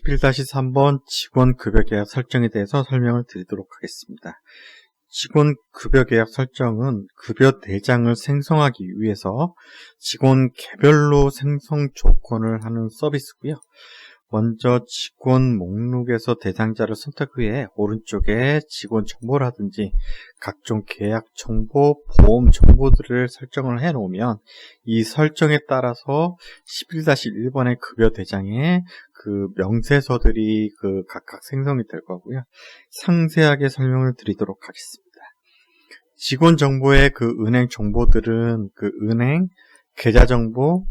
11-3번 직원급여계약 설정에 대해서 설명을 드리도록 하겠습니다. 직원급여계약 설정은 급여대장을 생성하기 위해서 직원 개별로 생성 조건을 하는 서비스고요. 먼저 직원 목록에서 대상자를 선택 후에 오른쪽에 직원 정보라든지 각종 계약 정보, 보험 정보들을 설정을 해 놓으면 이 설정에 따라서 11-1번의 급여 대장에 그 명세서들이 각각 생성이 될 거고요. 상세하게 설명을 드리도록 하겠습니다. 직원 정보의 은행 정보들은 은행, 계좌 정보,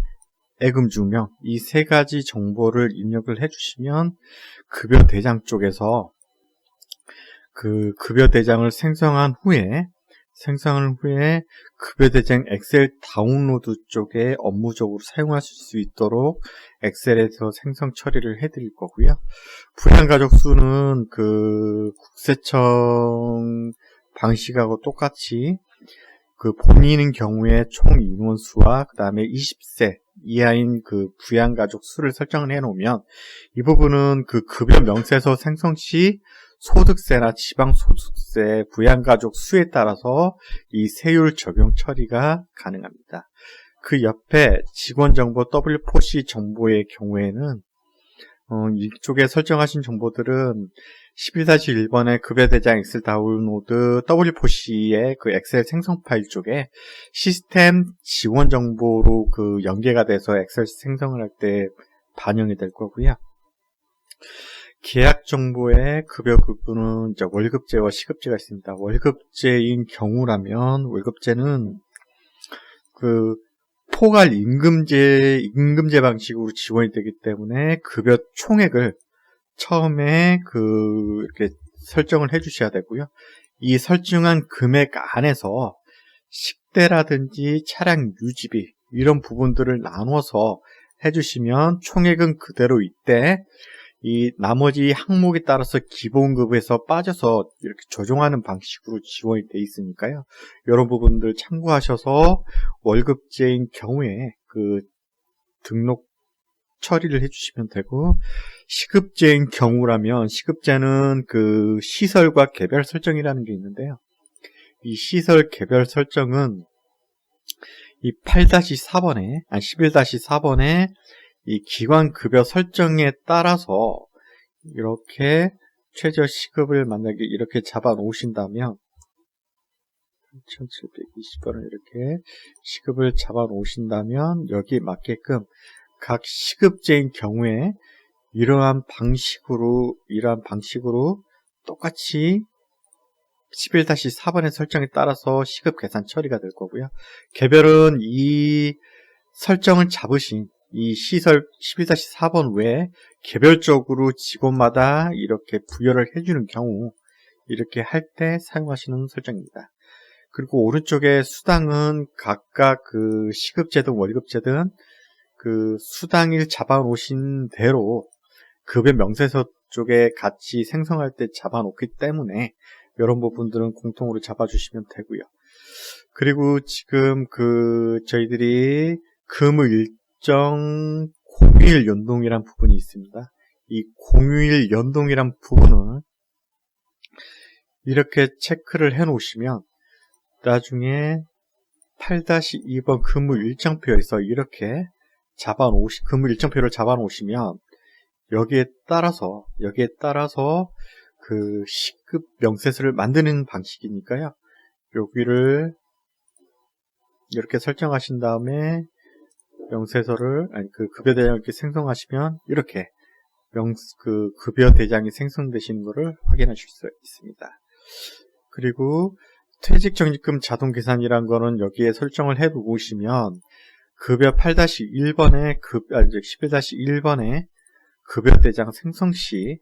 예금 주명 이 세 가지 정보를 입력을 해주시면 급여 대장 쪽에서 급여 대장을 생성한 후에 급여 대장 엑셀 다운로드 쪽에 업무적으로 사용하실 수 있도록 엑셀에서 생성 처리를 해드릴 거고요. 부양가족 수는 국세청 방식하고 똑같이 본인인 경우에 총 인원수와 그 다음에 20세 이하인 부양가족 수를 설정을 해 놓으면 이 부분은 급여 명세서 생성 시 소득세나 지방소득세 부양가족 수에 따라서 이 세율 적용 처리가 가능합니다. 그 옆에 직원정보 W4C 정보의 경우에는 이쪽에 설정하신 정보들은 11-1번의 급여대장 엑셀 다운로드 W4C의 엑셀 생성 파일 쪽에 시스템 지원 정보로 연계가 돼서 엑셀 생성을 할 때 반영이 될 거고요. 계약 정보의 급여 구분은 이제 월급제와 시급제가 있습니다. 월급제인 경우라면 월급제는 포괄 임금제 방식으로 지원이 되기 때문에 급여 총액을 처음에 이렇게 설정을 해 주셔야 되고요. 이 설정한 금액 안에서 식대라든지 차량 유지비 이런 부분들을 나눠서 해 주시면 총액은 그대로 있되 이 나머지 항목에 따라서 기본급에서 빠져서 이렇게 조정하는 방식으로 지원이 돼 있으니까요. 이런 부분들 참고하셔서 월급제인 경우에 등록 처리를 해주시면 되고, 시급제인 경우라면 시급제는 시설과 개별 설정이라는 게 있는데요. 이 시설 개별 설정은 이 11-4번에 이 기관급여 설정에 따라서 이렇게 최저 시급을 만약에 이렇게 잡아 놓으신다면 1720원을 이렇게 시급을 잡아 놓으신다면 여기에 맞게끔 각 시급제인 경우에 이러한 방식으로 똑같이 11-4번의 설정에 따라서 시급 계산 처리가 될 거고요. 개별은 이 설정을 잡으신 이 시설 11-4번 외에 개별적으로 직원마다 이렇게 부여를 해주는 경우 이렇게 할 때 사용하시는 설정입니다. 그리고 오른쪽에 수당은 각각 시급제든 월급제든 수당일 잡아 놓으신 대로 급여 명세서 쪽에 같이 생성할 때 잡아 놓기 때문에 이런 부분들은 공통으로 잡아 주시면 되고요. 그리고 지금 저희들이 일정 공휴일 연동이란 부분이 있습니다. 이 공휴일 연동이란 부분은 이렇게 체크를 해 놓으시면 나중에 8-2번 근무 일정표에서 이렇게 근무 일정표를 잡아 놓으시면 여기에 따라서 시급 명세서를 만드는 방식이니까요. 여기를 이렇게 설정하신 다음에 명세서를 급여 대장을 이렇게 생성하시면 이렇게 급여 대장이 생성되시는 것을 확인하실 수 있습니다. 그리고 퇴직적립금 자동 계산이란 거는 여기에 설정을 해 놓으시면 급여 8-1번에 11-1번에 급여 대장 생성 시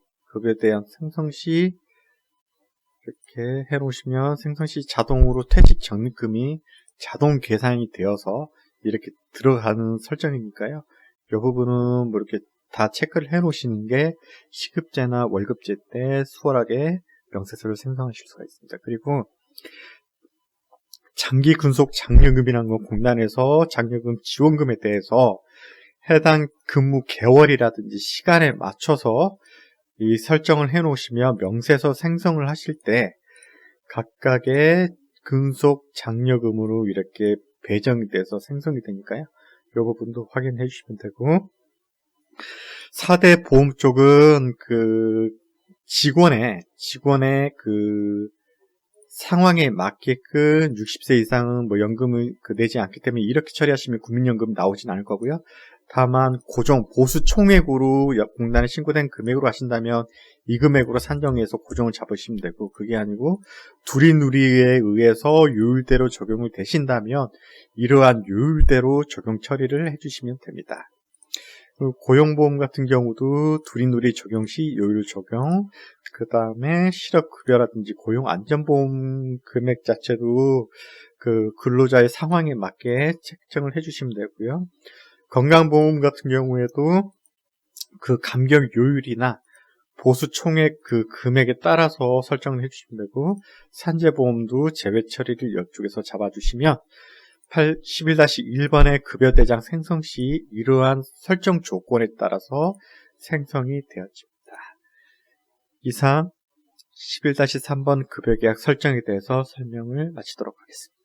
이렇게 해 놓으시면 생성 시 자동으로 퇴직적립금이 자동 계산이 되어서 이렇게 들어가는 설정이니까요. 이 부분은 이렇게 다 체크를 해 놓으시는 게 시급제나 월급제 때 수월하게 명세서를 생성하실 수가 있습니다. 그리고 장기 근속 장려금이라는 건 공단에서 장려금 지원금에 대해서 해당 근무 개월이라든지 시간에 맞춰서 이 설정을 해 놓으시면 명세서 생성을 하실 때 각각의 근속 장려금으로 이렇게 배정이 돼서 생성이 되니까요. 이 부분도 확인해 주시면 되고, 4대 보험 쪽은 그 직원의 그 상황에 맞게끔 60세 이상은 뭐 연금을 내지 않기 때문에 이렇게 처리하시면 국민연금 나오진 않을 거고요. 다만 고정 보수 총액으로 공단에 신고된 금액으로 하신다면 이 금액으로 산정해서 고정을 잡으시면 되고, 그게 아니고 둘이 누리에 의해서 요율대로 적용이 되신다면 이러한 요율대로 적용 처리를 해주시면 됩니다. 고용보험 같은 경우도 둘이누리 적용 시 요율 적용, 그 다음에 실업급여라든지 고용안전보험 금액 자체도 그 근로자의 상황에 맞게 책정을 해주시면 되고요. 건강보험 같은 경우에도 그 감경 요율이나 보수 총액 그 금액에 따라서 설정을 해주시면 되고, 산재보험도 제외 처리를 이쪽에서 잡아주시면 11-1번의 급여대장 생성 시 이러한 설정 조건에 따라서 생성이 되어집니다. 이상 11-3번 급여계약 설정에 대해서 설명을 마치도록 하겠습니다.